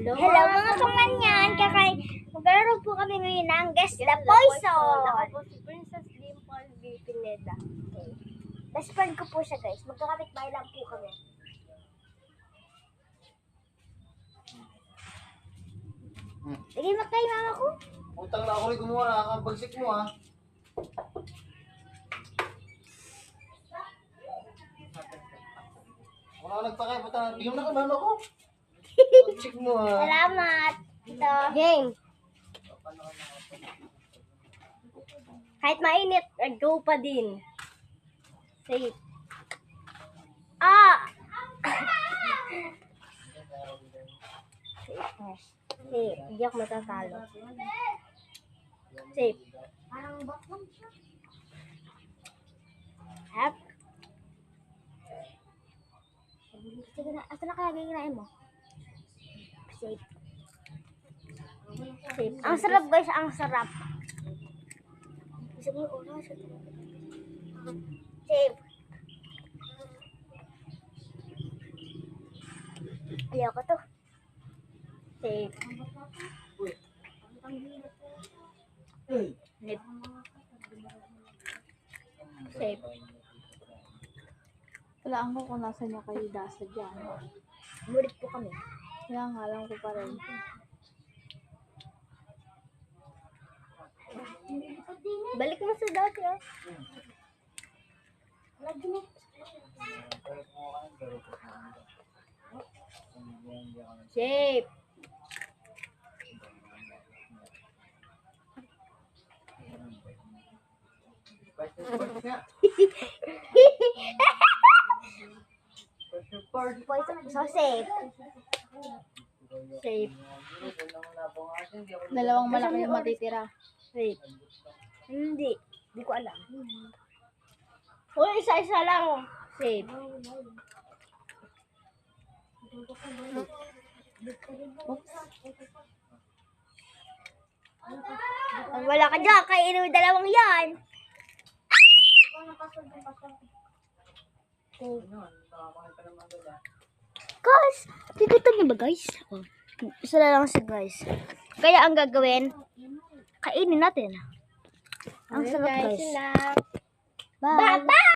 Hello mga kamanyan, magkaroon po kami ngayon ng Guess the Poison. Ako po si Princess Dimple B. Pineda. Okay. Best friend ko po siya guys, magkakapit bahay lang po kami. Lagay mo kay mama ko. Utang na ako rin gumawa, nakakabagsik mo ha. Wala ka nagpakay, bata. Bigyan mo na ka, mama ko. Bagsik mo ha. Salamat. Ito. Game! Kahit mainit, go pa din. Safe. Ah! Safe. Hindi ako matatalo. Safe. Parang baklang siya. Hap. Sige na. Asa na kaya gagawin mo? Safe. Safe. Ang sarap guys, ang sarap. Safe. Ayoko to. Safe. Safe. Walaan ko kung nasa niya kayo dasa dyan. Mulit po kami. Kaya nga, alam ko pa rin. Balik mo sa dati ah. Lagi mo. Shape. So safe. Safe. Dalawang malaki yung matitira. Safe. Hindi. Hindi ko alam. Uy, isa-isa lang. Safe. Pag wala ka dyan, kainin mo yung dalawang yan. Guys, titito niyo ba guys? Oh, isa na lang siya guys. Kaya ang gagawin, kainin natin. Ang sarap guys. Bye! Bye!